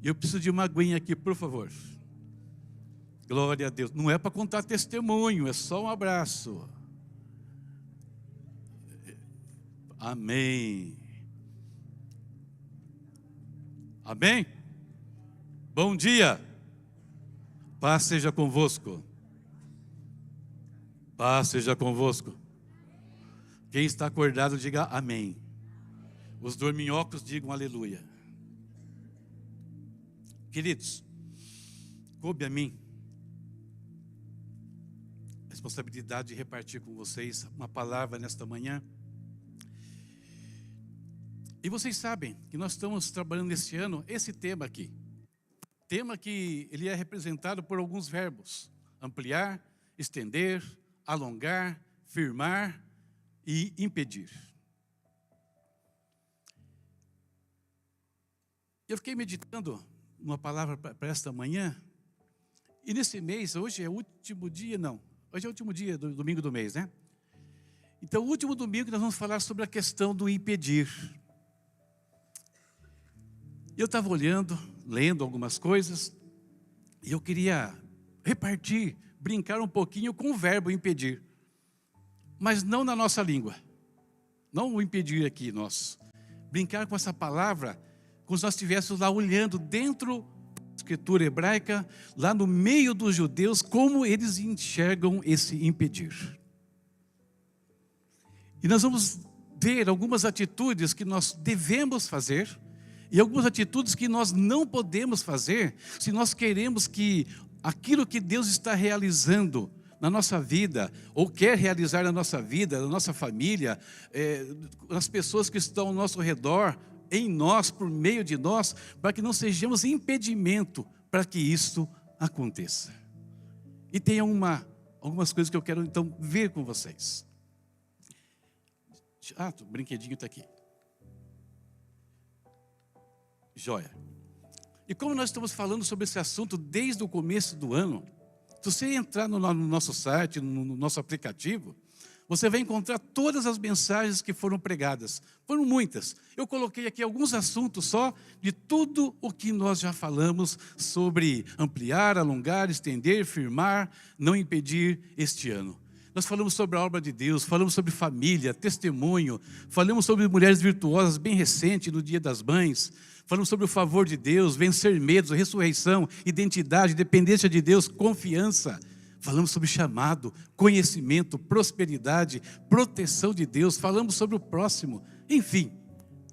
E eu preciso de uma aguinha aqui, por favor. Glória a Deus. Não é para contar testemunho, é só um abraço. Amém. Amém? Bom dia. Paz seja convosco. Paz seja convosco. Quem está acordado, diga amém. Os dorminhocos, digam aleluia. Queridos, coube a mim a responsabilidade de repartir com vocês uma palavra nesta manhã. E vocês sabem que nós estamos trabalhando neste ano esse tema aqui. Tema que ele é representado por alguns verbos: ampliar, estender, alongar, firmar e impedir. Eu fiquei meditando uma palavra para esta manhã, e nesse mês, hoje é o último dia, hoje é o último dia do domingo do mês, né? Então, o último domingo nós vamos falar sobre a questão do impedir. Eu estava olhando, lendo algumas coisas, e eu queria repartir, brincar um pouquinho com o verbo impedir, mas não na nossa língua, não o impedir aqui nós, brincar com essa palavra, como se nós estivéssemos lá olhando dentro da escritura hebraica, lá no meio dos judeus, como eles enxergam esse impedir. E nós vamos ver algumas atitudes que nós devemos fazer, e algumas atitudes que nós não podemos fazer, se nós queremos que aquilo que Deus está realizando na nossa vida, ou quer realizar na nossa vida, na nossa família, nas pessoas que estão ao nosso redor, em nós, por meio de nós, para que não sejamos impedimento para que isso aconteça. E tem algumas coisas que eu quero então ver com vocês. O brinquedinho está aqui. Joia. E como nós estamos falando sobre esse assunto desde o começo do ano, se você entrar no nosso site, no nosso aplicativo, você vai encontrar todas as mensagens que foram pregadas. Foram muitas. Eu coloquei aqui alguns assuntos só de tudo o que nós já falamos sobre ampliar, alongar, estender, firmar, não impedir este ano. Nós falamos sobre a obra de Deus, falamos sobre família, testemunho, falamos sobre mulheres virtuosas bem recente no Dia das Mães, falamos sobre o favor de Deus, vencer medos, ressurreição, identidade, dependência de Deus, confiança. Falamos sobre chamado, conhecimento, prosperidade, proteção de Deus, falamos sobre o próximo. Enfim,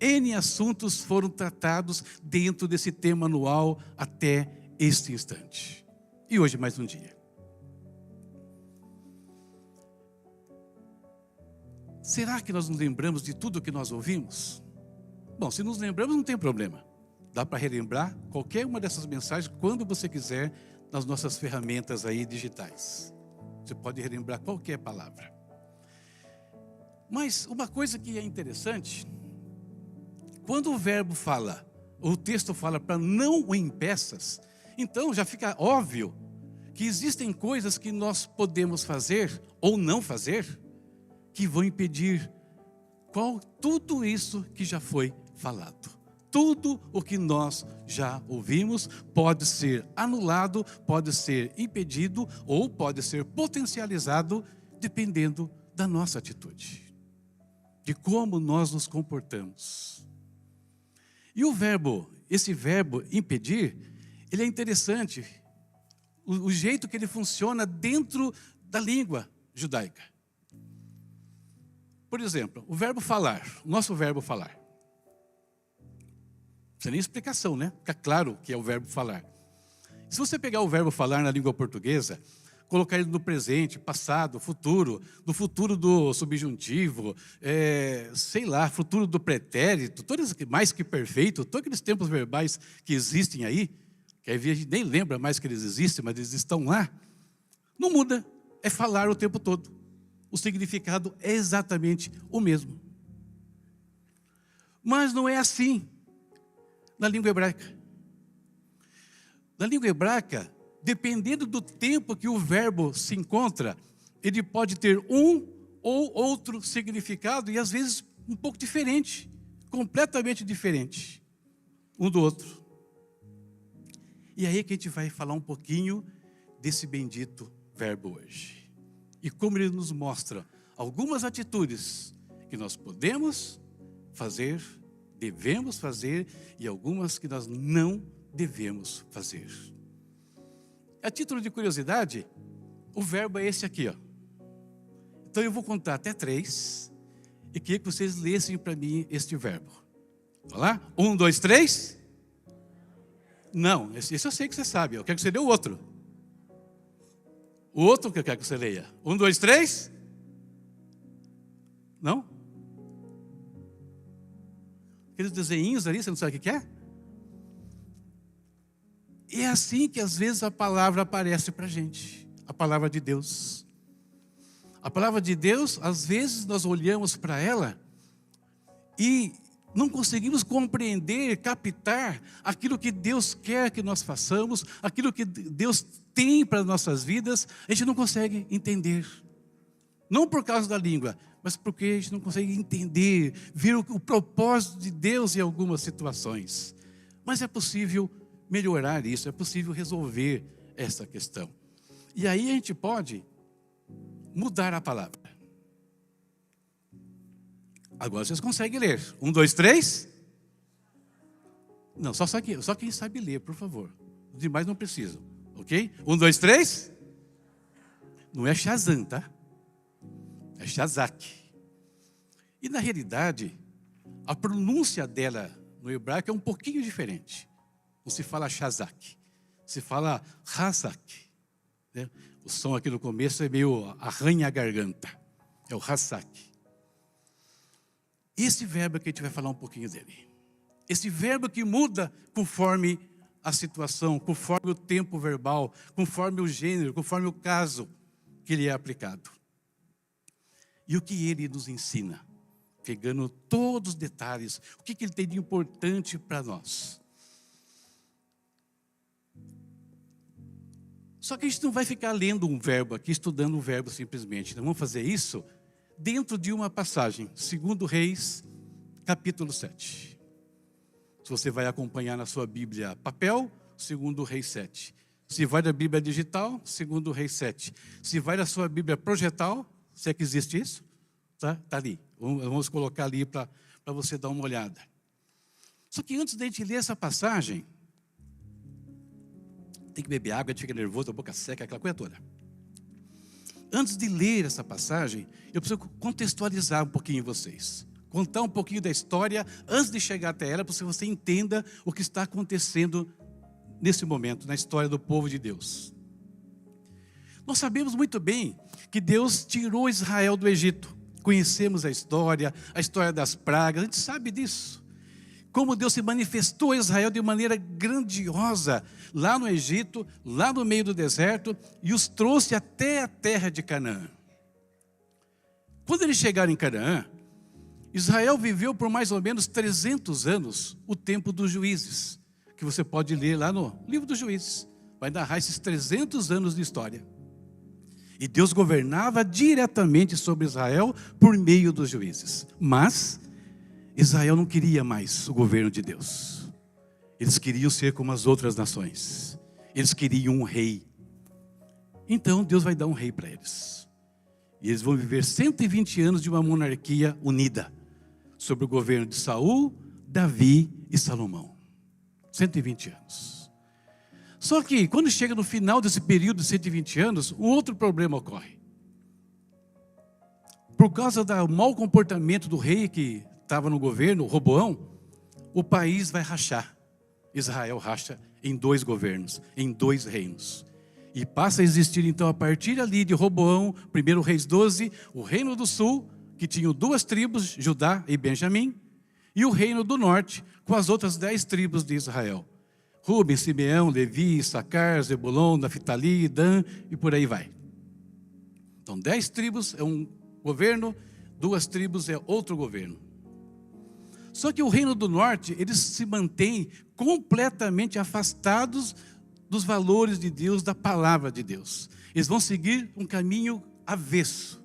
N assuntos foram tratados dentro desse tema anual até este instante. E hoje mais um dia. Será que nós nos lembramos de tudo o que nós ouvimos? Bom, se nos lembramos não tem problema. Dá para relembrar qualquer uma dessas mensagens quando você quiser nas nossas ferramentas aí digitais. Você pode relembrar qualquer palavra. Mas uma coisa que é interessante, quando o verbo fala, ou o texto fala para não o impeças, então já fica óbvio que existem coisas que nós podemos fazer ou não fazer, que vão impedir tudo isso que já foi falado. Tudo o que nós já ouvimos pode ser anulado, pode ser impedido ou pode ser potencializado dependendo da nossa atitude, de como nós nos comportamos. E esse verbo impedir, ele é interessante, o jeito que ele funciona dentro da língua judaica. Por exemplo, o verbo falar, o nosso verbo falar. Não precisa nem explicação, né? Fica claro que é o verbo falar. Se você pegar o verbo falar na língua portuguesa, colocar ele no presente, passado, futuro, do futuro do subjuntivo, futuro do pretérito, todos mais que perfeito, todos aqueles tempos verbais que existem aí, que aí a gente nem lembra mais que eles existem, mas eles estão lá, não muda, é falar o tempo todo. O significado é exatamente o mesmo. Mas não é assim na língua hebraica. Na língua hebraica, dependendo do tempo que o verbo se encontra, ele pode ter um ou outro significado e às vezes um pouco diferente, completamente diferente um do outro. E aí que a gente vai falar um pouquinho desse bendito verbo hoje. E como ele nos mostra algumas atitudes que nós podemos fazer, devemos fazer, e algumas que nós não devemos fazer. A título de curiosidade, o verbo é esse aqui, ó. Então eu vou contar até 3 e queria que vocês lessem para mim este verbo. Vamos lá? 1, 2, 3. Não, esse eu sei que você sabe. Eu quero que você dê o outro. O outro que eu quero que você leia. 1, 2, 3. Não? Aqueles desenhinhos ali, você não sabe o que é? E é assim que às vezes a palavra aparece para a gente. A palavra de Deus. A palavra de Deus, às vezes nós olhamos para ela e não conseguimos compreender, captar aquilo que Deus quer que nós façamos, aquilo que Deus tem para as nossas vidas, a gente não consegue entender. Não por causa da língua, mas porque a gente não consegue entender, ver o propósito de Deus em algumas situações. Mas é possível melhorar isso, é possível resolver essa questão. E aí a gente pode mudar a palavra. Agora vocês conseguem ler. 1, 2, 3. Não, só quem sabe ler, por favor. Os demais não precisam, ok? 1, 2, 3. Não é Shazam, tá? É Shazak. E na realidade, a pronúncia dela no hebraico é um pouquinho diferente. Não se fala Shazak, se fala Hazak, né? O som aqui no começo é meio arranha a garganta. É o Hazak. Esse verbo que a gente vai falar um pouquinho dele. Esse verbo que muda conforme a situação, conforme o tempo verbal, conforme o gênero, conforme o caso que ele é aplicado. E o que ele nos ensina? Pegando todos os detalhes, o que ele tem de importante para nós. Só que a gente não vai ficar lendo um verbo aqui, estudando um verbo simplesmente. Nós vamos fazer isso dentro de uma passagem, 2 Reis, capítulo 7. Se você vai acompanhar na sua Bíblia papel, 2 Reis 7. Se vai da Bíblia digital, 2 Reis 7. Se vai da sua Bíblia projetal, se é que existe isso, tá ali. Vamos colocar ali para você dar uma olhada. Só que antes de a gente ler essa passagem, tem que beber água, a gente fica nervoso, a boca seca, aquela coisa toda. Antes de ler essa passagem, eu preciso contextualizar um pouquinho vocês. Contar um pouquinho da história, antes de chegar até ela, para que você entenda o que está acontecendo nesse momento, na história do povo de Deus. Nós sabemos muito bem que Deus tirou Israel do Egito. Conhecemos a história das pragas, a gente sabe disso. Como Deus se manifestou a Israel de maneira grandiosa, lá no Egito, lá no meio do deserto, e os trouxe até a terra de Canaã. Quando eles chegaram em Canaã, Israel viveu por mais ou menos 300 anos o tempo dos juízes, que você pode ler lá no livro dos juízes. Vai narrar esses 300 anos de história. E Deus governava diretamente sobre Israel por meio dos juízes. Mas Israel não queria mais o governo de Deus. Eles queriam ser como as outras nações. Eles queriam um rei. Então Deus vai dar um rei para eles. E eles vão viver 120 anos de uma monarquia unida, sob o governo de Saul, Davi e Salomão. 120 anos. Só que quando chega no final desse período de 120 anos, um outro problema ocorre. Por causa do mau comportamento do rei que estava no governo, Roboão, o país vai rachar. Israel racha em 2 governos, em 2 reinos. E passa a existir então a partir ali de Roboão, 1 Reis 12, o reino do sul, que tinha 2 tribos, Judá e Benjamim, e o reino do norte, com as outras 10 tribos de Israel. Rubem, Simeão, Levi, Issacar, Zebulon, Naftali, Dan e por aí vai. Então 10 tribos é um governo, 2 tribos é outro governo. Só que o reino do norte, eles se mantêm completamente afastados dos valores de Deus, da palavra de Deus. Eles vão seguir um caminho avesso.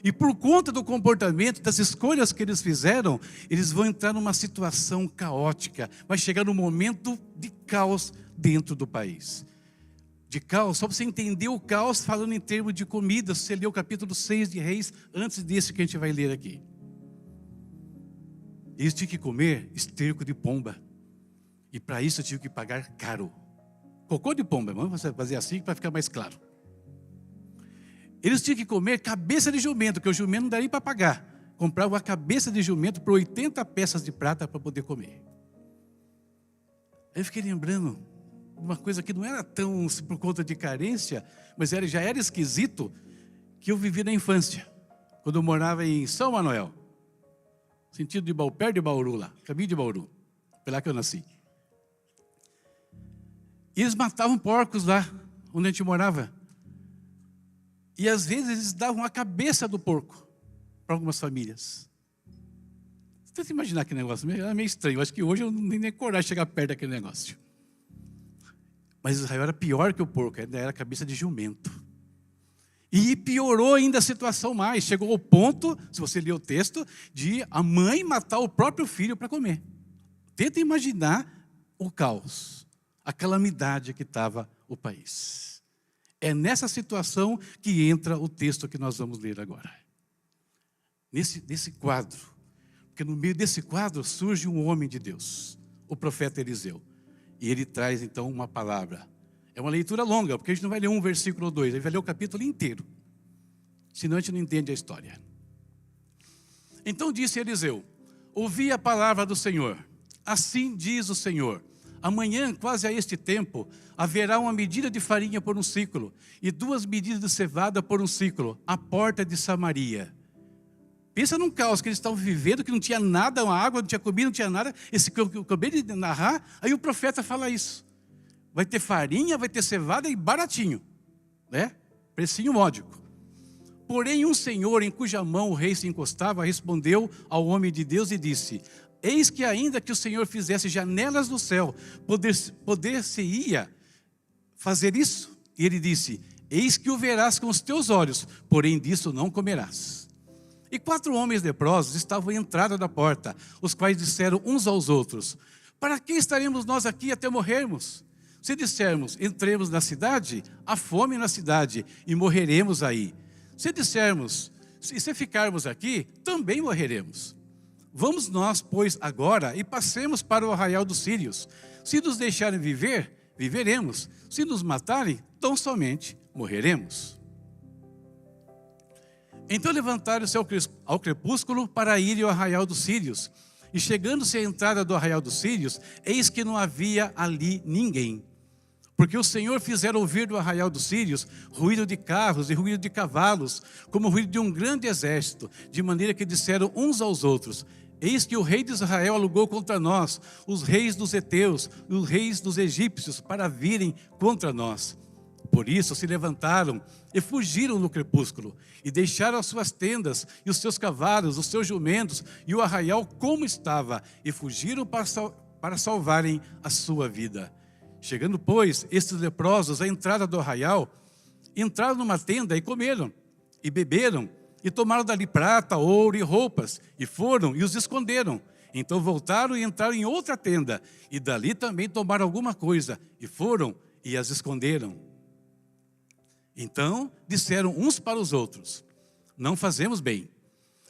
E por conta do comportamento, das escolhas que eles fizeram, eles vão entrar numa situação caótica. Vai chegar no momento de caos dentro do país. De caos, só para você entender o caos falando em termos de comida, você lê o capítulo 6 de Reis, antes desse que a gente vai ler aqui. Eles tinham que comer esterco de pomba. E para isso tinham que pagar caro. Cocô de pomba, vamos fazer assim para ficar mais claro. Eles tinham que comer cabeça de jumento, que o jumento não daria para pagar. Comprava uma cabeça de jumento por 80 peças de prata para poder comer. Aí eu fiquei lembrando uma coisa que não era tão por conta de carência, mas já era esquisito, que eu vivi na infância, quando eu morava em São Manuel, sentido de perto de Bauru lá, caminho de Bauru, foi lá que eu nasci. E eles matavam porcos lá, onde a gente morava. E às vezes eles davam a cabeça do porco para algumas famílias. Você tenta imaginar que negócio, era meio estranho. Eu acho que hoje eu não tenho nem coragem de chegar perto daquele negócio. Mas Israel era pior que o porco, ainda era cabeça de jumento. E piorou ainda a situação mais. Chegou ao ponto, se você ler o texto, de a mãe matar o próprio filho para comer. Tenta imaginar o caos, a calamidade que estava o país. É nessa situação que entra o texto que nós vamos ler agora. Nesse quadro. Porque no meio desse quadro surge um homem de Deus, o profeta Eliseu. E ele traz então uma palavra. É uma leitura longa, porque a gente não vai ler um versículo ou dois, a gente vai ler o capítulo inteiro. Senão a gente não entende a história. Então disse Eliseu: ouvi a palavra do Senhor. Assim diz o Senhor: amanhã, quase a este tempo, haverá uma medida de farinha por um ciclo, e 2 medidas de cevada por um ciclo, à porta de Samaria. Pensa num caos que eles estavam vivendo, que não tinha nada, uma água, não tinha comida, não tinha nada. Esse que eu acabei de narrar, aí o profeta fala isso. Vai ter farinha, vai ter cevada e baratinho, né? Precinho módico. Porém, um senhor em cuja mão o rei se encostava, respondeu ao homem de Deus e disse: eis que ainda que o Senhor fizesse janelas no céu, poder-se-ia fazer isso? E ele disse: eis que o verás com os teus olhos, porém disso não comerás. E 4 homens leprosos estavam à entrada da porta, os quais disseram uns aos outros: para que estaremos nós aqui até morrermos? Se dissermos, entremos na cidade, há fome na cidade, e morreremos aí. Se dissermos, se ficarmos aqui, também morreremos. Vamos nós, pois, agora, e passemos para o arraial dos sírios. Se nos deixarem viver, viveremos. Se nos matarem, tão somente morreremos. Então levantaram-se ao crepúsculo para irem ao arraial dos sírios. E chegando-se à entrada do arraial dos sírios, eis que não havia ali ninguém. Porque o Senhor fizera ouvir do arraial dos sírios ruído de carros e ruído de cavalos, como o ruído de um grande exército, de maneira que disseram uns aos outros: eis que o rei de Israel alugou contra nós os reis dos heteus e os reis dos egípcios para virem contra nós. Por isso se levantaram e fugiram no crepúsculo, e deixaram as suas tendas, e os seus cavalos, os seus jumentos, e o arraial como estava, e fugiram para salvarem a sua vida. Chegando, pois, estes leprosos à entrada do arraial, entraram numa tenda e comeram, e beberam, e tomaram dali prata, ouro e roupas, e foram e os esconderam. Então voltaram e entraram em outra tenda, e dali também tomaram alguma coisa, e foram e as esconderam. Então disseram uns para os outros: não fazemos bem.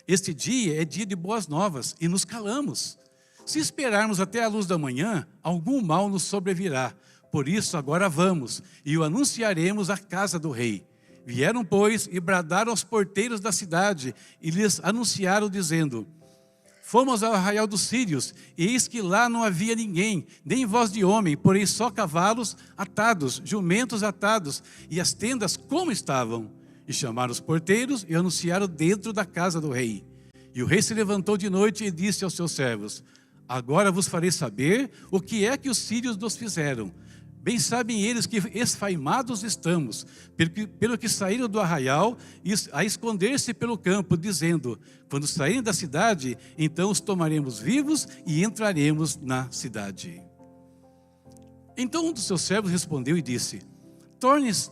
Este dia é dia de boas novas, e nos calamos. Se esperarmos até a luz da manhã, algum mal nos sobrevirá. Por isso agora vamos, e o anunciaremos à casa do rei. Vieram, pois, e bradaram aos porteiros da cidade, e lhes anunciaram, dizendo: fomos ao arraial dos sírios, e eis que lá não havia ninguém, nem voz de homem, porém só cavalos atados, jumentos atados, e as tendas como estavam. E chamaram os porteiros e anunciaram dentro da casa do rei. E o rei se levantou de noite e disse aos seus servos: agora vos farei saber o que é que os sírios nos fizeram. Bem sabem eles que esfaimados estamos, pelo que saíram do arraial a esconder-se pelo campo, dizendo: quando saírem da cidade, então os tomaremos vivos e entraremos na cidade. Então um dos seus servos respondeu e disse: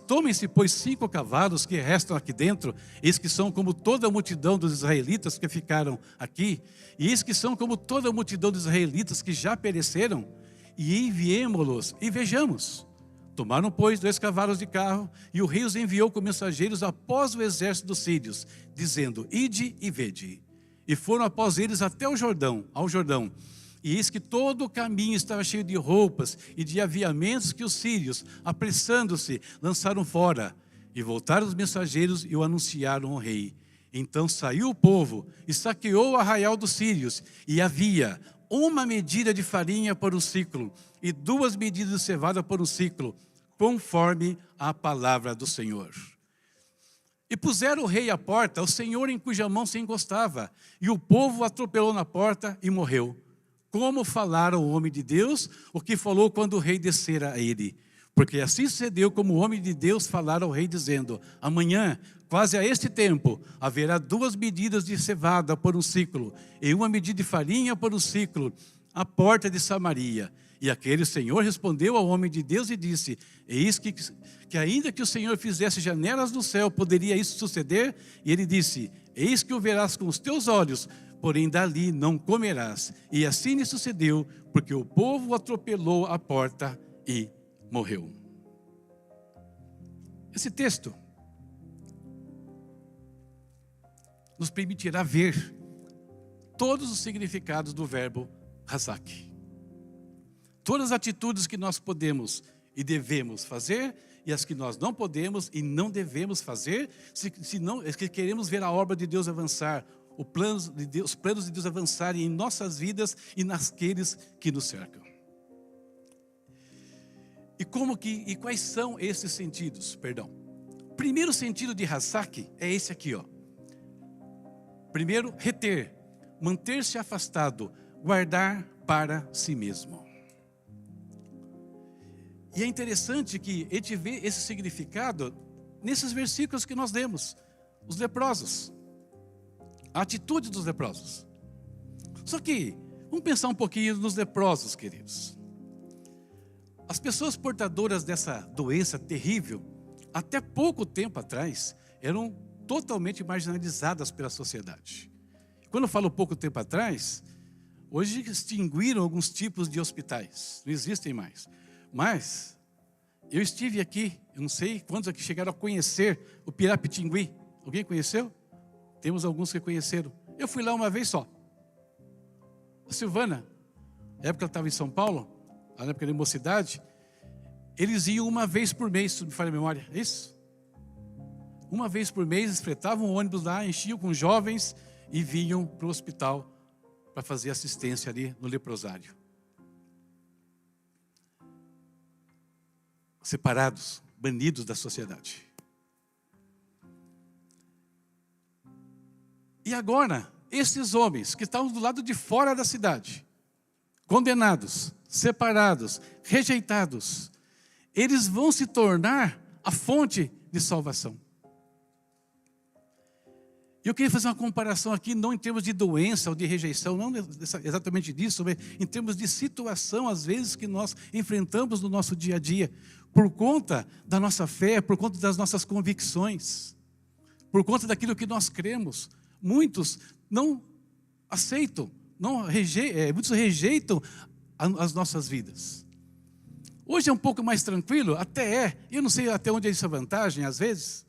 tomem-se, pois, 5 cavalos que restam aqui dentro, eis que são como toda a multidão dos israelitas que ficaram aqui, e eis que são como toda a multidão dos israelitas que já pereceram. e enviemo-los e vejamos. Tomaram, pois, 2 cavalos de carro, e o rei os enviou com mensageiros após o exército dos sírios, dizendo: ide e vede. E foram após eles até ao Jordão. E eis que todo o caminho estava cheio de roupas e de aviamentos que os sírios, apressando-se, lançaram fora. E voltaram os mensageiros e o anunciaram ao rei. Então saiu o povo e saqueou o arraial dos sírios, e havia 1 medida de farinha por um ciclo, e 2 medidas de cevada por um ciclo, conforme a palavra do Senhor. E puseram o rei à porta, o Senhor em cuja mão se encostava, e o povo o atropelou na porta e morreu. Como falara o homem de Deus, o que falou quando o rei descera a ele. Porque assim sucedeu como o homem de Deus falara ao rei, dizendo: amanhã, quase a este tempo, haverá 2 medidas de cevada por um ciclo, e 1 medida de farinha por um ciclo, à porta de Samaria. E aquele Senhor respondeu ao homem de Deus e disse: eis que ainda que o Senhor fizesse janelas no céu, poderia isso suceder? E ele disse: eis que o verás com os teus olhos, porém dali não comerás. E assim lhe sucedeu, porque o povo atropelou a porta e morreu. Esse texto nos permitirá ver todos os significados do verbo hazak. Todas as atitudes que nós podemos e devemos fazer, e as que nós não podemos e não devemos fazer, se queremos ver a obra de Deus avançar, os planos de Deus avançarem em nossas vidas e naqueles que nos cercam. E quais são esses sentidos? O primeiro sentido de hazak é esse aqui, ó. Primeiro, reter, manter-se afastado, guardar para si mesmo. E é interessante que a gente vê esse significado nesses versículos que nós lemos. Os leprosos, a atitude dos leprosos. Só que, vamos pensar um pouquinho nos leprosos, queridos. As pessoas portadoras dessa doença terrível, até pouco tempo atrás, eram totalmente marginalizadas pela sociedade. Quando eu falo pouco tempo atrás, hoje extinguiram alguns tipos de hospitais, não existem mais. Mas eu estive aqui, eu não sei quantos aqui chegaram a conhecer o Pirapitingui. Alguém conheceu? Temos alguns que conheceram. Eu fui lá uma vez só. A Silvana, na época ela estava em São Paulo, na época de mocidade, eles iam uma vez por mês, se me falha a memória, é isso? Uma vez por mês, eles fretavam um ônibus lá, enchiam com jovens e vinham para o hospital para fazer assistência ali no leprosário. Separados, banidos da sociedade. E agora, esses homens que estavam do lado de fora da cidade, condenados, separados, rejeitados, eles vão se tornar a fonte de salvação. E eu queria fazer uma comparação aqui, não em termos de doença ou de rejeição, não exatamente disso, mas em termos de situação, às vezes, que nós enfrentamos no nosso dia a dia, por conta da nossa fé, por conta das nossas convicções, por conta daquilo que nós cremos. Muitos não aceitam, muitos rejeitam as nossas vidas. Hoje é um pouco mais tranquilo, até é, eu não sei até onde é essa vantagem, às vezes.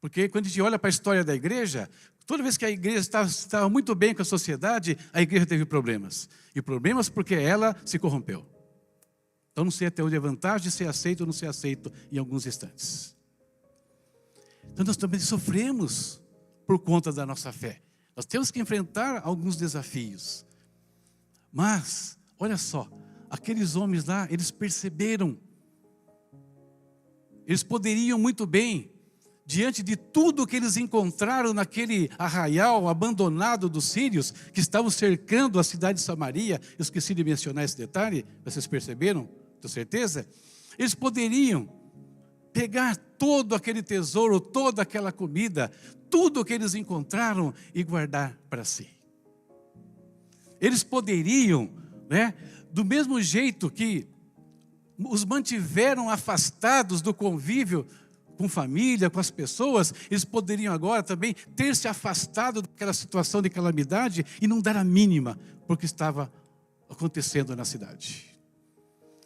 Porque quando a gente olha para a história da igreja, toda vez que a igreja estava muito bem com a sociedade, a igreja teve problemas. E problemas porque ela se corrompeu. Então não sei até onde é vantagem de ser aceito ou não ser aceito em alguns instantes. Então nós também sofremos por conta da nossa fé. Nós temos que enfrentar alguns desafios. Mas, olha só, aqueles homens lá, eles perceberam. Eles poderiam muito bem, diante de tudo que eles encontraram naquele arraial abandonado dos sírios, que estavam cercando a cidade de Samaria, eu esqueci de mencionar esse detalhe, vocês perceberam? Tenho certeza? Eles poderiam pegar todo aquele tesouro, toda aquela comida, tudo que eles encontraram e guardar para si. Eles poderiam, do mesmo jeito que os mantiveram afastados do convívio com família, com as pessoas, eles poderiam agora também ter se afastado daquela situação de calamidade e não dar a mínima, porque estava acontecendo na cidade.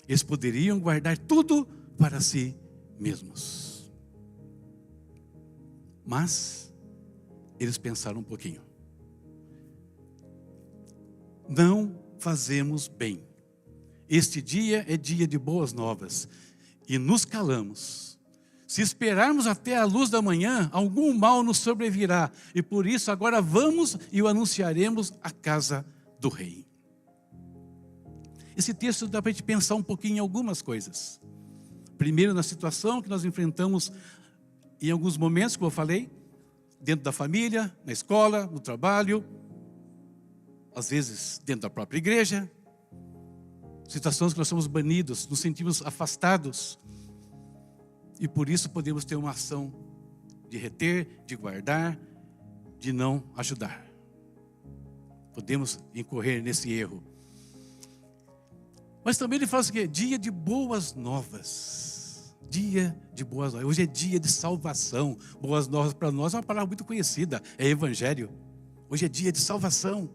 Eles poderiam guardar tudo para si mesmos. Mas eles pensaram um pouquinho. Não fazemos bem. Este dia é dia de boas novas e nos calamos. Se esperarmos até a luz da manhã, algum mal nos sobrevirá. E por isso agora vamos e o anunciaremos à casa do rei. Esse texto dá para a gente pensar um pouquinho em algumas coisas. Primeiro, na situação que nós enfrentamos em alguns momentos, como eu falei, dentro da família, na escola, no trabalho, às vezes dentro da própria igreja. Situações que nós somos banidos, nos sentimos afastados. E por isso podemos ter uma ação de reter, de guardar, de não ajudar. Podemos incorrer nesse erro. Mas também ele fala assim, que é dia de boas novas. Dia de boas novas. Hoje é dia de salvação. Boas novas para nós é uma palavra muito conhecida. É evangelho. Hoje é dia de salvação.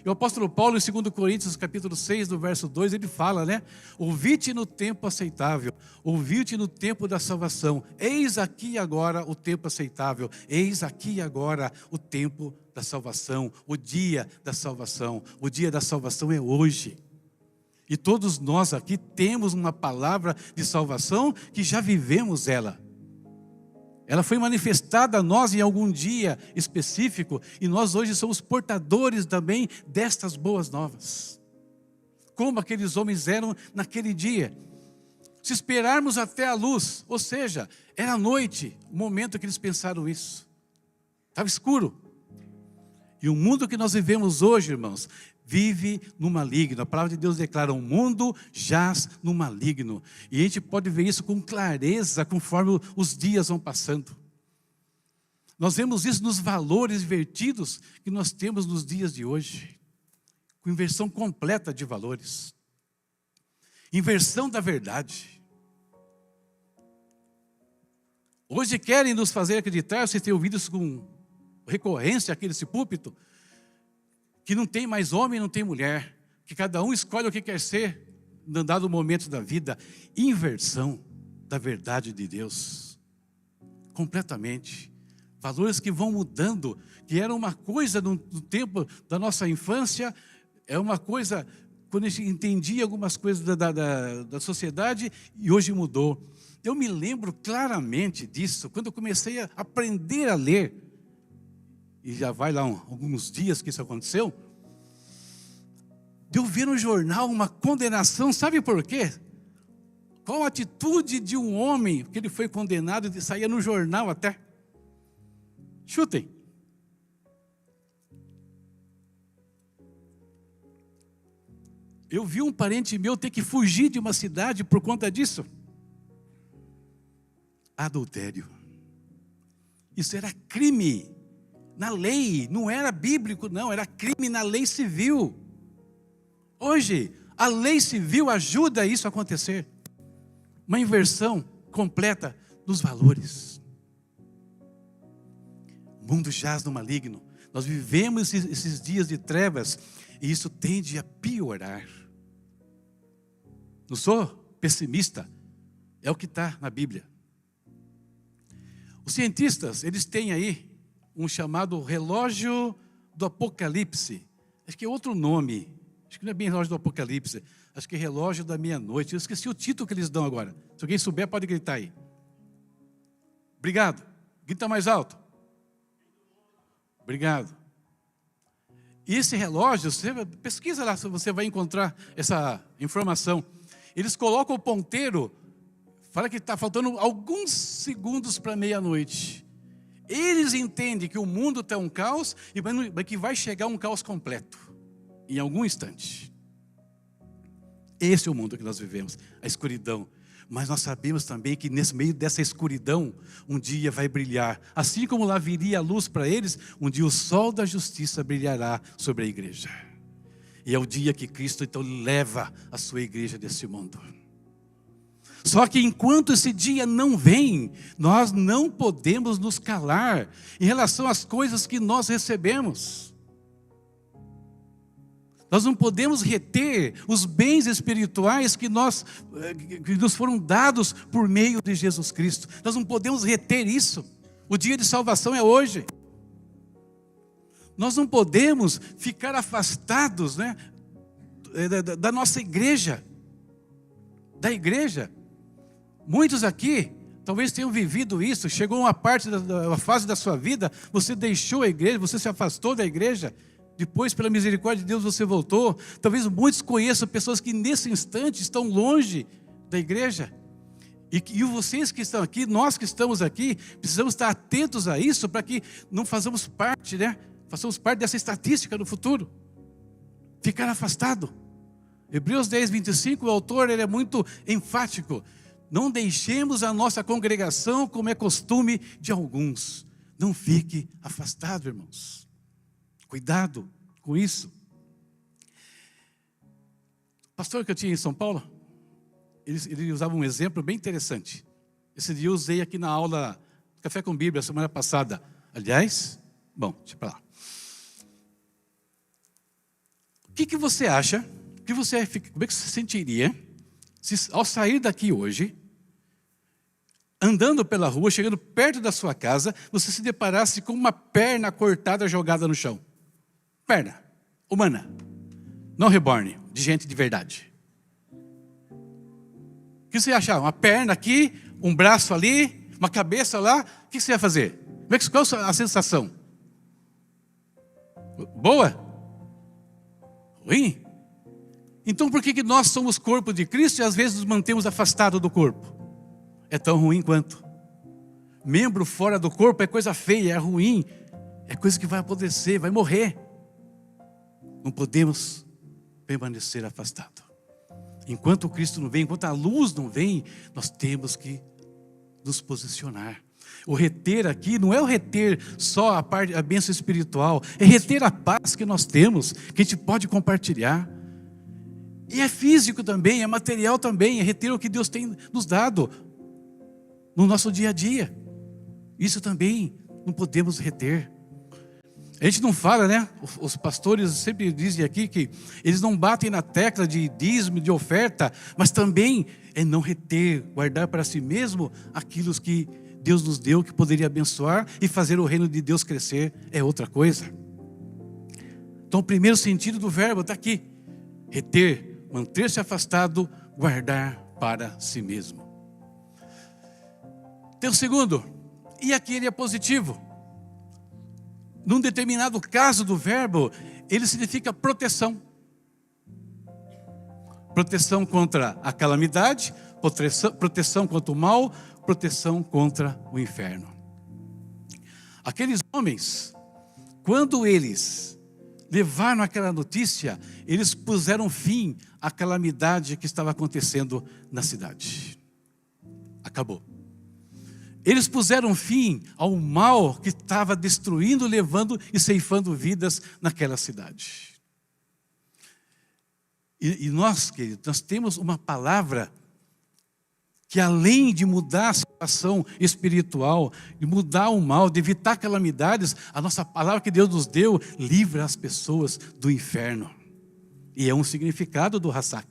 E o apóstolo Paulo, em 2 Coríntios, capítulo 6, no verso 2, ele fala, né? Ouvi-te no tempo aceitável, ouvi-te no tempo da salvação. Eis aqui agora o tempo aceitável, eis aqui agora o tempo da salvação, o dia da salvação. O dia da salvação é hoje. E todos nós aqui temos uma palavra de salvação que já vivemos ela. Ela foi manifestada a nós em algum dia específico e nós hoje somos portadores também destas boas novas. Como aqueles homens eram naquele dia. Se esperarmos até a luz, ou seja, era noite, o momento que eles pensaram isso. Estava escuro. E o mundo que nós vivemos hoje, irmãos, vive no maligno. A palavra de Deus declara, o mundo jaz no maligno. E a gente pode ver isso com clareza conforme os dias vão passando. Nós vemos isso nos valores invertidos que nós temos nos dias de hoje. Com inversão completa de valores. Inversão da verdade. Hoje querem nos fazer acreditar, vocês têm ouvido isso com recorrência aqui nesse púlpito, que não tem mais homem, não tem mulher, que cada um escolhe o que quer ser, num dado momento da vida. Inversão da verdade de Deus, completamente. Valores que vão mudando, que era uma coisa no tempo da nossa infância, é uma coisa, quando a gente entendia algumas coisas da sociedade, e hoje mudou. Eu me lembro claramente disso, quando eu comecei a aprender a ler, e já vai lá alguns dias que isso aconteceu, de eu ver no jornal uma condenação, sabe por quê? Qual a atitude de um homem que ele foi condenado e saía no jornal até? Chutem. Eu vi um parente meu ter que fugir de uma cidade por conta disso. Adultério. Isso era crime. Na lei, não era bíblico, não, era crime na lei civil. Hoje, a lei civil ajuda isso a acontecer. Uma inversão completa dos valores. O mundo jaz no maligno. Nós vivemos esses dias de trevas e isso tende a piorar. Não sou pessimista, é o que está na Bíblia. Os cientistas, eles têm aí um chamado relógio do Apocalipse. Acho que é outro nome. Acho que não é bem relógio do Apocalipse. Acho que é relógio da meia-noite. Eu esqueci o título que eles dão agora. Se alguém souber, pode gritar aí. Obrigado. Grita mais alto. Obrigado. E esse relógio, você pesquisa lá, você vai encontrar essa informação. Eles colocam o ponteiro, fala que está faltando alguns segundos para meia-noite. Eles entendem que o mundo está um caos e que vai chegar um caos completo, em algum instante. Esse é o mundo que nós vivemos, a escuridão. Mas nós sabemos também que nesse meio dessa escuridão, um dia vai brilhar. Assim como lá viria a luz para eles, um dia o sol da justiça brilhará sobre a igreja. E é o dia que Cristo então leva a sua igreja desse mundo. Só que enquanto esse dia não vem, nós não podemos nos calar em relação às coisas que nós recebemos. Nós não podemos reter os bens espirituais que nos foram dados por meio de Jesus Cristo. Nós não podemos reter isso. O dia de salvação é hoje. Nós não podemos ficar afastados, né, da nossa igreja. Da igreja. Muitos aqui talvez tenham vivido isso. Chegou uma parte da fase da sua vida, você deixou a igreja, você se afastou da igreja. Depois, pela misericórdia de Deus, você voltou. Talvez muitos conheçam pessoas que nesse instante estão longe da igreja. E vocês que estão aqui, nós que estamos aqui, precisamos estar atentos a isso para que não façamos parte, né? Façamos parte dessa estatística no futuro. Ficar afastado. Hebreus 10, 25, o autor ele é muito enfático. Não deixemos a nossa congregação como é costume de alguns. Não fique afastado, irmãos. Cuidado com isso. O pastor que eu tinha em São Paulo, ele usava um exemplo bem interessante. Esse dia eu usei aqui na aula Café com Bíblia, semana passada. Aliás, bom, deixa pra lá. O que você acha, como é que você se sentiria se ao sair daqui hoje, andando pela rua, chegando perto da sua casa, você se deparasse com uma perna cortada jogada no chão? Perna humana, não reborn, de gente de verdade. O que você ia achar? Uma perna aqui, um braço ali, uma cabeça lá, o que você ia fazer? Qual a sensação? Boa? Ruim? Então por que nós somos corpo de Cristo e às vezes nos mantemos afastados do corpo? É tão ruim quanto. Membro fora do corpo é coisa feia, é ruim, é coisa que vai apodrecer, vai morrer. Não podemos permanecer afastados. Enquanto Cristo não vem, enquanto a luz não vem, nós temos que nos posicionar. O reter aqui não é o reter só a bênção espiritual, é reter a paz que nós temos, que a gente pode compartilhar. E é físico também, é material também, é reter o que Deus tem nos dado no nosso dia a dia. Isso também não podemos reter. A gente não fala, né? Os pastores sempre dizem aqui que eles não batem na tecla de dízimo, de oferta, mas também é não reter, guardar para si mesmo aquilo que Deus nos deu, que poderia abençoar e fazer o reino de Deus crescer, é outra coisa. Então o primeiro sentido do verbo está aqui. Reter, manter-se afastado, guardar para si mesmo. Tem o segundo, e aqui ele é positivo. Num determinado caso do verbo, ele significa proteção. Proteção contra a calamidade, proteção contra o mal, proteção contra o inferno. Aqueles homens, quando eles levaram aquela notícia, eles puseram fim à calamidade que estava acontecendo na cidade. Acabou. Eles puseram fim ao mal que estava destruindo, levando e ceifando vidas naquela cidade. E nós, queridos, nós temos uma palavra que além de mudar a situação espiritual, de mudar o mal, de evitar calamidades, a nossa palavra que Deus nos deu, livra as pessoas do inferno. E é um significado do Hassak.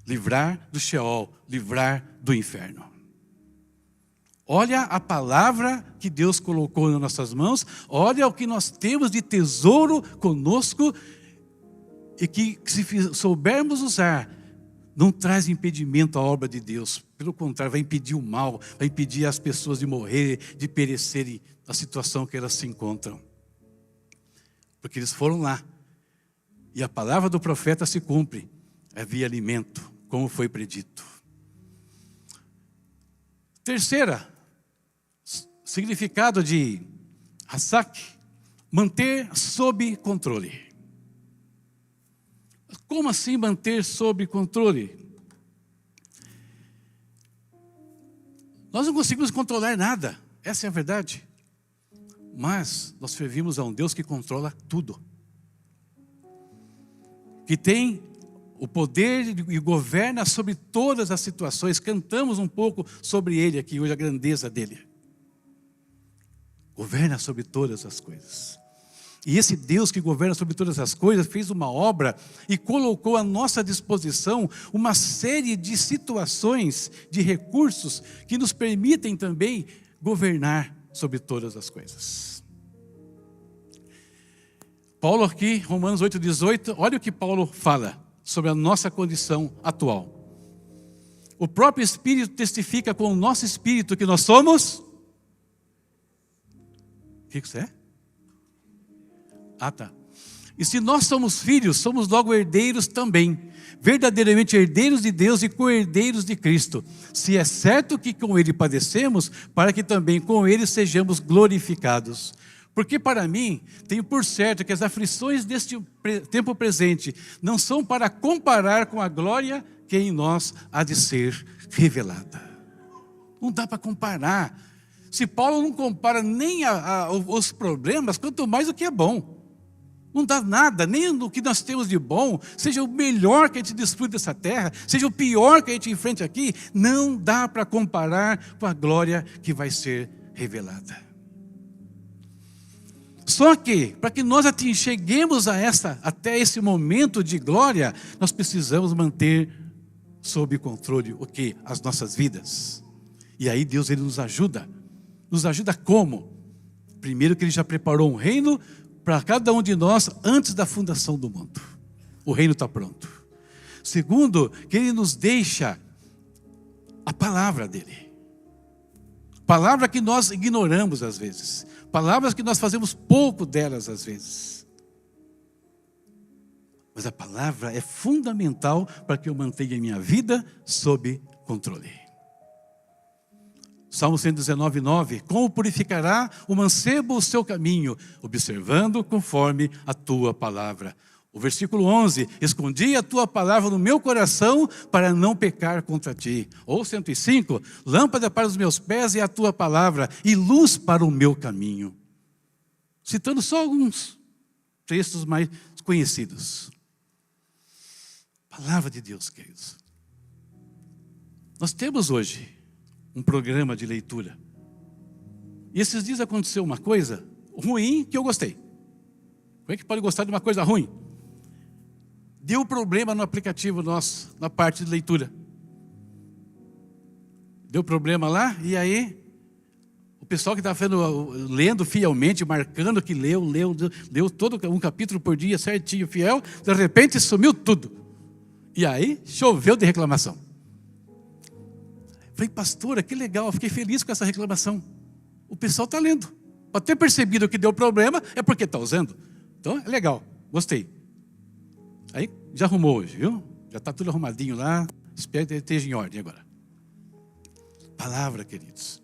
Livrar do Sheol, livrar do inferno. Olha a palavra que Deus colocou nas nossas mãos, olha o que nós temos de tesouro conosco, e que se soubermos usar, não traz impedimento à obra de Deus. Pelo contrário, vai impedir o mal, vai impedir as pessoas de morrer, de perecerem na situação que elas se encontram. Porque eles foram lá, e a palavra do profeta se cumpre, havia alimento, como foi predito. Terceira, significado de Hassak, manter sob controle. Como assim manter sob controle? Nós não conseguimos controlar nada, essa é a verdade. Mas nós servimos a um Deus que controla tudo. Que tem o poder e governa sobre todas as situações. Cantamos um pouco sobre Ele aqui hoje, a grandeza dEle. Governa sobre todas as coisas. E esse Deus que governa sobre todas as coisas fez uma obra e colocou à nossa disposição uma série de situações, de recursos que nos permitem também governar sobre todas as coisas. Paulo aqui, Romanos 8,18, olha o que Paulo fala sobre a nossa condição atual. O próprio Espírito testifica com o nosso Espírito que nós somos... O que isso é? Ah, tá. E se nós somos filhos, somos logo herdeiros também, verdadeiramente herdeiros de Deus e co-herdeiros de Cristo, se é certo que com Ele padecemos, para que também com Ele sejamos glorificados. Porque para mim, tenho por certo que as aflições deste tempo presente não são para comparar com a glória que em nós há de ser revelada. Não dá para comparar. Se Paulo não compara nem os problemas, quanto mais o que é bom. Não dá nada, nem o que nós temos de bom, seja o melhor que a gente desfrute dessa terra, seja o pior que a gente enfrente aqui, não dá para comparar com a glória que vai ser revelada. Só que, para que nós cheguemos até esse momento de glória, nós precisamos manter sob controle o quê? As nossas vidas. E aí Deus ele nos ajuda. Nos ajuda como? Primeiro que Ele já preparou um reino para cada um de nós antes da fundação do mundo. O reino está pronto. Segundo, que Ele nos deixa a palavra dEle. Palavra que nós ignoramos às vezes. Palavras que nós fazemos pouco delas às vezes. Mas a palavra é fundamental para que eu mantenha a minha vida sob controle. Salmo 119:9, como purificará o mancebo o seu caminho, observando conforme a tua palavra. O versículo 11, escondi a tua palavra no meu coração para não pecar contra ti. Ou 105, lâmpada para os meus pés é a tua palavra e luz para o meu caminho. Citando só alguns textos mais conhecidos. Palavra de Deus, queridos. Nós temos hoje um programa de leitura. E esses dias aconteceu uma coisa ruim que eu gostei. Como é que pode gostar de uma coisa ruim? Deu problema no aplicativo nosso, na parte de leitura. Deu problema lá, e aí o pessoal que estava lendo fielmente, marcando que leu todo um capítulo por dia, certinho, fiel, de repente sumiu tudo. E aí choveu de reclamação. Falei, pastora, que legal, eu fiquei feliz com essa reclamação. O pessoal está lendo. Pode ter percebido que deu problema, é porque está usando. Então, é legal, gostei. Aí, já arrumou hoje, viu? Já está tudo arrumadinho lá, espero que esteja em ordem agora. Palavra, queridos.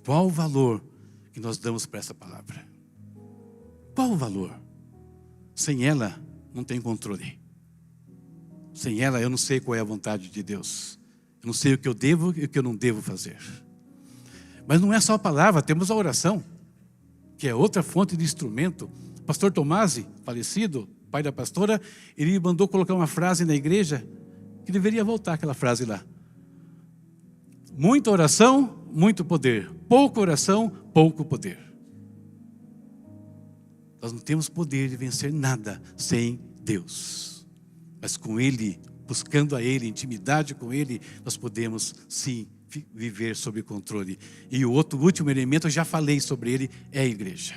Qual o valor que nós damos para essa palavra? Qual o valor? Sem ela, não tem controle. Sem ela, eu não sei qual é a vontade de Deus. Não sei o que eu devo e o que eu não devo fazer. Mas não é só a palavra, temos a oração, que é outra fonte de instrumento. O pastor Tomasi, falecido, pai da pastora, ele mandou colocar uma frase na igreja, que deveria voltar aquela frase lá. Muita oração, muito poder. Pouca oração, pouco poder. Nós não temos poder de vencer nada sem Deus. Mas com Ele, buscando a Ele, intimidade com Ele, nós podemos sim viver sob controle. E o último elemento, eu já falei sobre ele, é a igreja.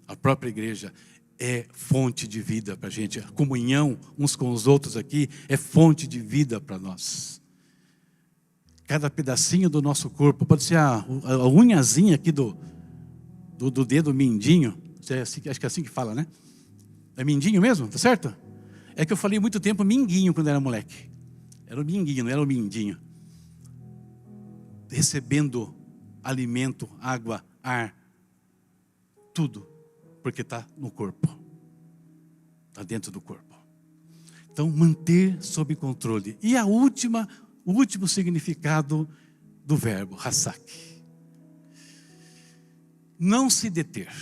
A própria igreja é fonte de vida para a gente. A comunhão uns com os outros aqui é fonte de vida para nós. Cada pedacinho do nosso corpo, pode ser a unhazinha aqui do dedo mindinho, acho que é assim que fala, né? É mindinho mesmo, tá certo? É que eu falei muito tempo minguinho quando era moleque. Era o minguinho, não era o mindinho. Recebendo alimento, água, ar, tudo, porque está no corpo, está dentro do corpo. Então, manter sob controle. E o último significado do verbo, hassak. Não se deter.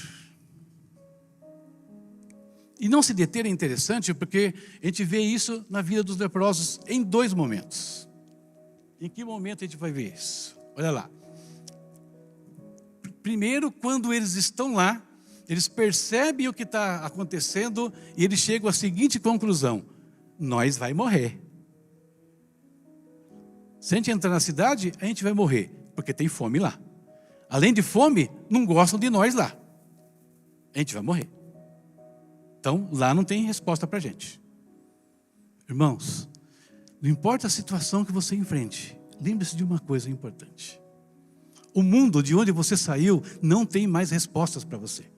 E não se deter é interessante porque a gente vê isso na vida dos leprosos em 2 momentos. Em que momento a gente vai ver isso? Olha lá. Primeiro, quando eles estão lá, eles percebem o que está acontecendo e eles chegam à seguinte conclusão: nós vai morrer. Se a gente entrar na cidade, a gente vai morrer, porque tem fome lá. Além de fome, não gostam de nós lá. A gente vai morrer. Então, lá não tem resposta para a gente. Irmãos, não importa a situação que você enfrente, lembre-se de uma coisa importante. O mundo de onde você saiu não tem mais respostas para você.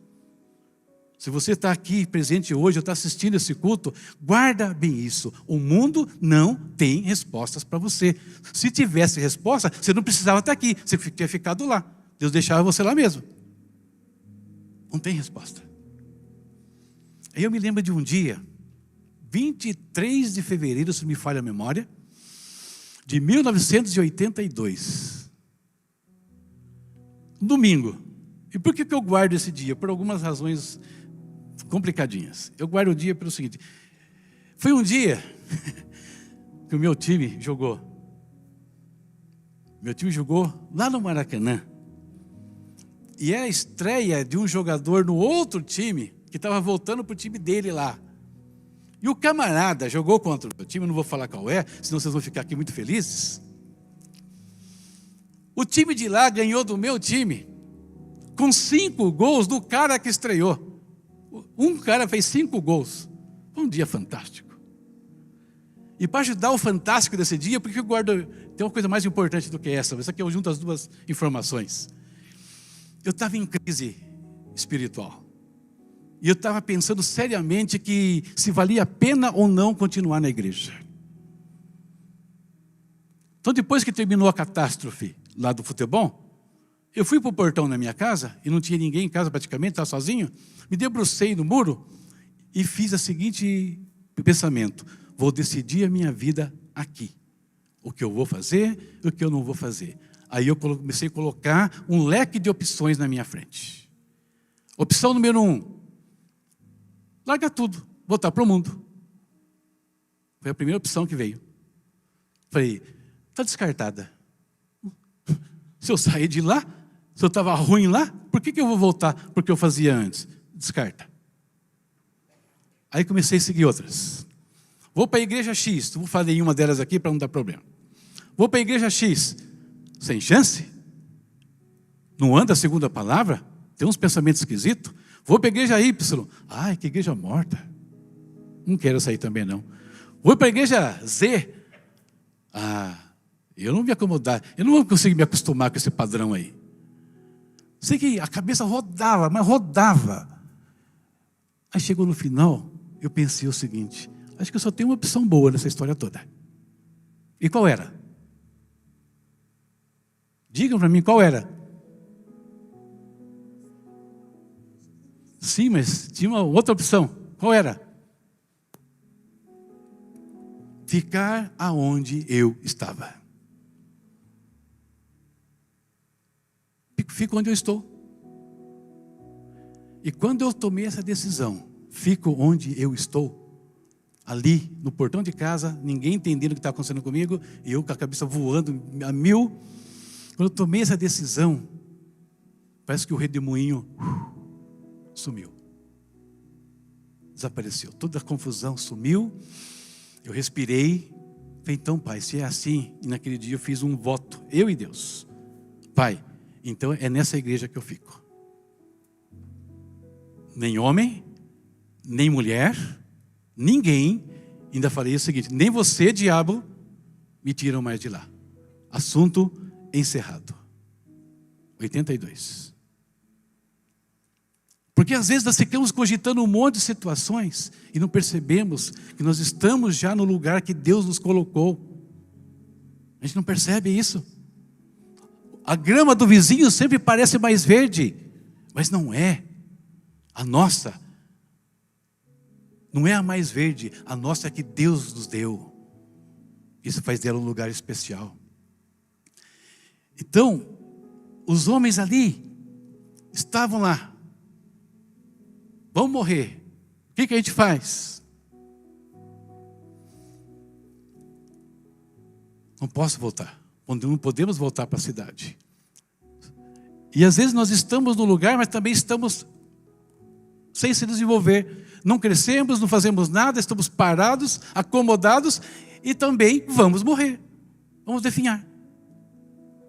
Se você está aqui presente hoje, ou está assistindo esse culto, guarda bem isso. O mundo não tem respostas para você. Se tivesse resposta, você não precisava estar aqui. Você tinha ficado lá. Deus deixava você lá mesmo. Não tem resposta. Aí eu me lembro de um dia, 23 de fevereiro, se me falha a memória, de 1982. Domingo. E por que eu guardo esse dia? Por algumas razões complicadinhas. Eu guardo o dia pelo seguinte: foi um dia que o meu time jogou. Meu time jogou lá no Maracanã. E é a estreia de um jogador no outro time, que estava voltando para o time dele lá. E o camarada jogou contra o meu time, não vou falar qual é, senão vocês vão ficar aqui muito felizes. O time de lá ganhou do meu time, com 5 gols do cara que estreou. Um cara fez 5 gols. Foi um dia fantástico. E para ajudar o fantástico desse dia, porque eu guardo, tem uma coisa mais importante do que essa. Isso aqui eu junto as duas informações. Eu estava em crise espiritual. E eu estava pensando seriamente que se valia a pena ou não continuar na igreja. Então, depois que terminou a catástrofe lá do futebol, eu fui para o portão da minha casa, e não tinha ninguém em casa praticamente, estava sozinho. Me debrucei no muro e fiz o seguinte pensamento: vou decidir a minha vida aqui. O que eu vou fazer e o que eu não vou fazer. Aí eu comecei a colocar um leque de opções na minha frente. Opção número 1. Larga tudo, voltar para o mundo. Foi a primeira opção que veio. Falei, está descartada. Se eu sair de lá, se eu estava ruim lá, por que eu vou voltar para o que eu fazia antes? Descarta. Aí comecei a seguir outras. Vou para a igreja X, vou falar em uma delas aqui para não dar problema. Vou para a igreja X, sem chance? Não anda segundo a palavra? Tem uns pensamentos esquisitos. Vou para a igreja Y, ai, que igreja morta. Não quero sair também não. Vou para a igreja Z, eu não vou me acomodar, eu não vou conseguir me acostumar com esse padrão aí. Sei que a cabeça rodava, mas rodava. Aí chegou no final, eu pensei o seguinte: acho que eu só tenho uma opção boa nessa história toda. E qual era? Digam para mim qual era. Sim, mas tinha uma outra opção. Qual era? Ficar aonde eu estava. Fico onde eu estou. E quando eu tomei essa decisão, fico onde eu estou, ali no portão de casa, ninguém entendendo o que está acontecendo comigo, e eu com a cabeça voando a 1000. Quando eu tomei essa decisão, parece que o redemoinho sumiu. Desapareceu. Toda a confusão sumiu. Eu respirei. Falei, então, Pai, se é assim, e naquele dia eu fiz um voto, eu e Deus. Pai, então é nessa igreja que eu fico. Nem homem, nem mulher, ninguém. Ainda falei o seguinte: nem você, diabo, me tiram mais de lá. Assunto encerrado. 82. Porque às vezes nós ficamos cogitando um monte de situações e não percebemos que nós estamos já no lugar que Deus nos colocou. A gente não percebe isso. A grama do vizinho sempre parece mais verde, mas não é. A nossa não é a mais verde, a nossa é que Deus nos deu. Isso faz dela um lugar especial. Então, os homens ali estavam lá. Vamos morrer. O que a gente faz? Não posso voltar. Não podemos voltar para a cidade. E às vezes nós estamos no lugar, mas também estamos sem se desenvolver. Não crescemos, não fazemos nada, estamos parados, acomodados e também vamos morrer. Vamos definhar.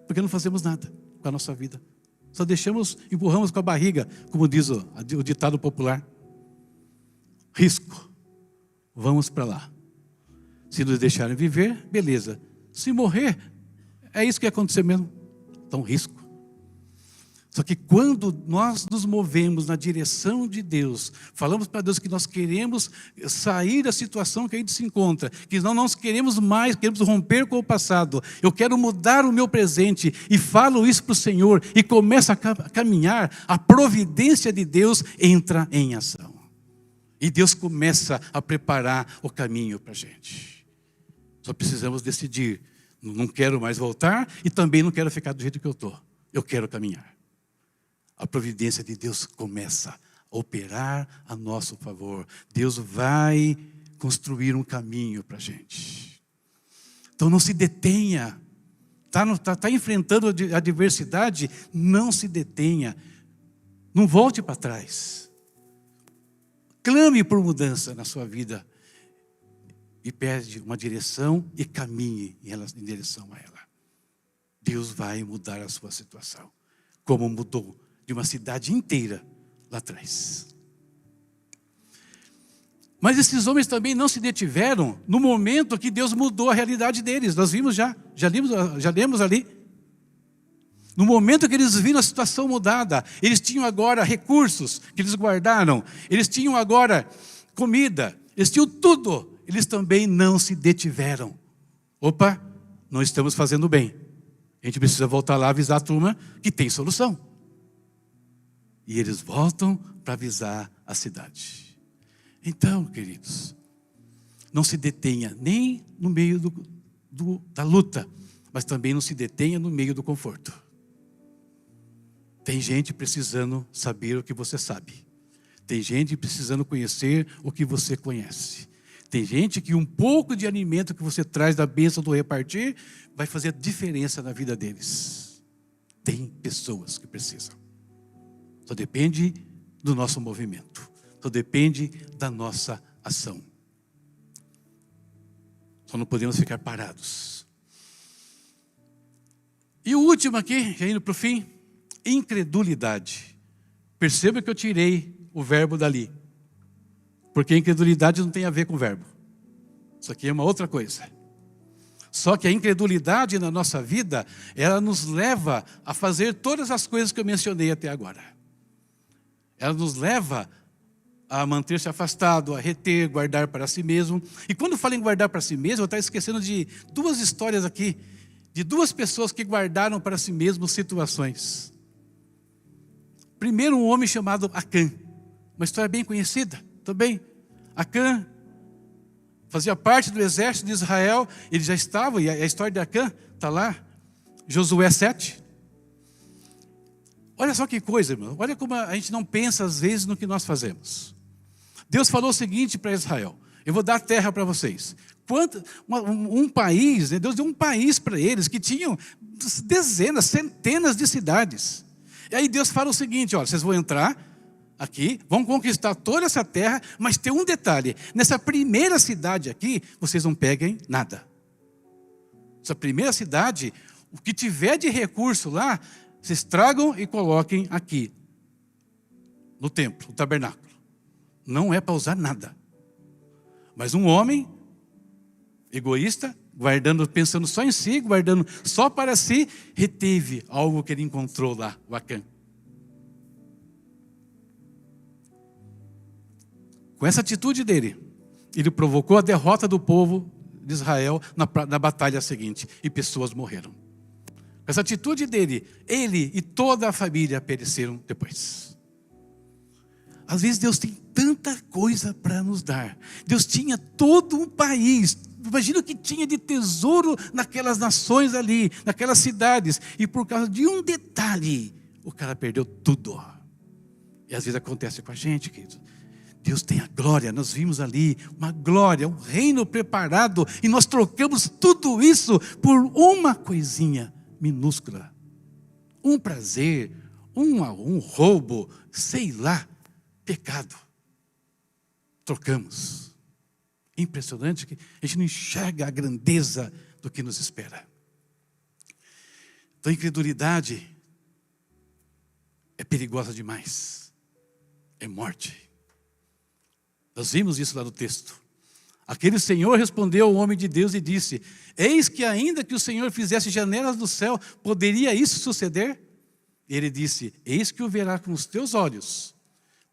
Porque não fazemos nada com a nossa vida. Só empurramos com a barriga, como diz o ditado popular. Risco. Vamos para lá. Se nos deixarem viver, beleza. Se morrer, é isso que ia acontecer mesmo. Então, risco. Só que quando nós nos movemos na direção de Deus, falamos para Deus que nós queremos sair da situação que a gente se encontra, que nós queremos mais, queremos romper com o passado, eu quero mudar o meu presente, e falo isso para o Senhor, e começa a caminhar, a providência de Deus entra em ação. E Deus começa a preparar o caminho para a gente. Só precisamos decidir, não quero mais voltar, e também não quero ficar do jeito que eu estou, eu quero caminhar. A providência de Deus começa a operar a nosso favor. Deus vai construir um caminho para a gente. Então não se detenha. Está enfrentando a adversidade, não se detenha. Não volte para trás. Clame por mudança na sua vida. E pede uma direção e caminhe em direção a ela. Deus vai mudar a sua situação. Como mudou de uma cidade inteira lá atrás. Mas esses homens também não se detiveram no momento que Deus mudou a realidade deles. Nós vimos já lemos ali. No momento que eles viram a situação mudada, eles tinham agora recursos que eles guardaram, eles tinham agora comida, eles tinham tudo. Eles também não se detiveram. Opa, não estamos fazendo bem. A gente precisa voltar lá e avisar a turma que tem solução. E eles voltam para avisar a cidade. Então, queridos, não se detenha nem no meio da luta, mas também não se detenha no meio do conforto. Tem gente precisando saber o que você sabe. Tem gente precisando conhecer o que você conhece. Tem gente que um pouco de alimento que você traz da bênção do repartir vai fazer diferença na vida deles. Tem pessoas que precisam. Só depende do nosso movimento. Só depende da nossa ação. Só não podemos ficar parados. E o último aqui, já indo para o fim, incredulidade. Perceba que eu tirei o verbo dali. Porque incredulidade não tem a ver com o verbo. Isso aqui é uma outra coisa. Só que a incredulidade na nossa vida, ela nos leva a fazer todas as coisas que eu mencionei até agora. Ela nos leva a manter-se afastado, a reter, guardar para si mesmo. E quando falo em guardar para si mesmo, eu estou esquecendo de duas histórias aqui, de duas pessoas que guardaram para si mesmo situações. Primeiro, um homem chamado Acã, uma história bem conhecida também. Acã fazia parte do exército de Israel, ele já estava, e a história de Acã está lá, Josué 7. Olha só que coisa, irmão. Olha como a gente não pensa às vezes no que nós fazemos. Deus falou o seguinte para Israel: eu vou dar terra para vocês. Um país, Deus deu um país para eles que tinham dezenas, centenas de cidades. E aí Deus fala o seguinte: olha, vocês vão entrar aqui, vão conquistar toda essa terra, mas tem um detalhe: nessa primeira cidade aqui, vocês não peguem nada. Essa primeira cidade, o que tiver de recurso lá, vocês tragam e coloquem aqui, no templo, no tabernáculo. Não é para usar nada. Mas um homem egoísta, pensando só em si, guardando só para si, reteve algo que ele encontrou lá, o Acã. Com essa atitude dele, ele provocou a derrota do povo de Israel na batalha seguinte, e pessoas morreram. Com essa atitude dele, ele e toda a família pereceram depois. Às vezes Deus tem tanta coisa para nos dar. Deus tinha todo um país. Imagina o que tinha de tesouro naquelas nações ali, naquelas cidades. E por causa de um detalhe, o cara perdeu tudo. E às vezes acontece com a gente, querido. Deus tem a glória, nós vimos ali uma glória, um reino preparado. E nós trocamos tudo isso por uma coisinha minúscula. Um prazer, um roubo, sei lá. pecado. Trocamos. Impressionante que a gente não enxerga a grandeza do que nos espera. Então, a incredulidade é perigosa demais. É morte. Nós vimos isso lá no texto. Aquele Senhor respondeu ao homem de Deus e disse: eis que ainda que o Senhor fizesse janelas do céu, poderia isso suceder? Ele disse: eis que o verás com os teus olhos,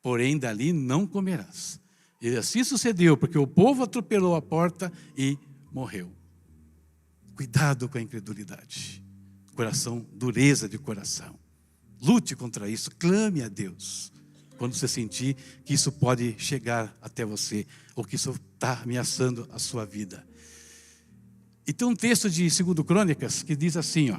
porém dali não comerás. E assim sucedeu, porque o povo atropelou a porta e morreu. Cuidado com a incredulidade. Coração, dureza de coração. Lute contra isso, clame a Deus. Quando você sentir que isso pode chegar até você, ou que isso está ameaçando a sua vida. E tem um texto de 2 Crônicas que diz assim, ó: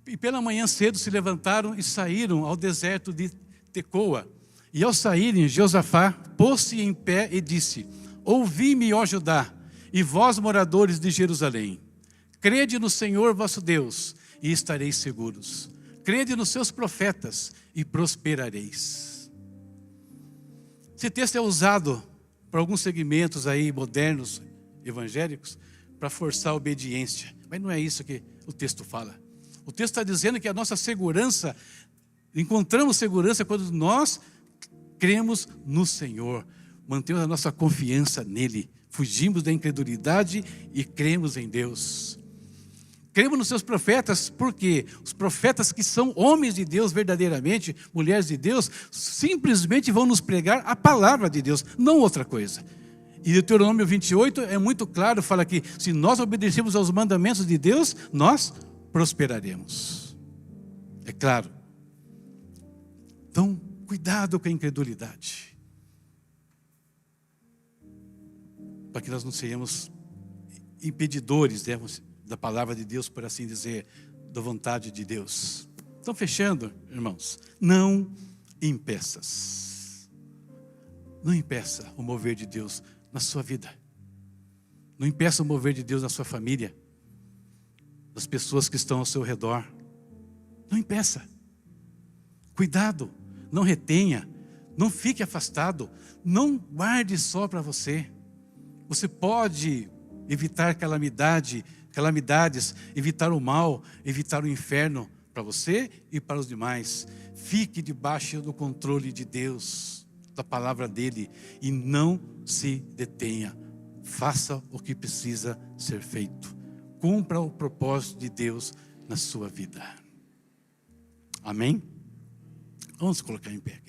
e pela manhã cedo se levantaram e saíram ao deserto de Tecoa. E ao saírem, Josafá pôs-se em pé e disse: ouvi-me, ó Judá, e vós, moradores de Jerusalém. Crede no Senhor vosso Deus, e estareis seguros. Crede nos seus profetas, e prosperareis. Esse texto é usado por alguns segmentos aí modernos, evangélicos, para forçar a obediência. Mas não é isso que o texto fala. O texto está dizendo que a nossa segurança, encontramos segurança quando nós cremos no Senhor, mantemos a nossa confiança nele, fugimos da incredulidade e cremos em Deus. Cremos nos seus profetas, porque os profetas que são homens de Deus verdadeiramente, mulheres de Deus, simplesmente vão nos pregar a palavra de Deus, não outra coisa. E Deuteronômio 28 é muito claro, fala que se nós obedecermos aos mandamentos de Deus, nós prosperaremos. É claro. Então, cuidado com a incredulidade, para que nós não sejamos impedidores da palavra de Deus, por assim dizer, da vontade de Deus. Então, fechando, irmãos, não impeças. Não impeça o mover de Deus na sua vida. Não impeça o mover de Deus na sua família, das pessoas que estão ao seu redor. Não impeça. Cuidado, não retenha, não fique afastado, não guarde só para você. Você pode evitar calamidades, evitar o mal, evitar o inferno para você e para os demais. Fique debaixo do controle de Deus, da palavra dele, e não se detenha. Faça o que precisa ser feito. Cumpra o propósito de Deus na sua vida. Amém? Vamos colocar em pé.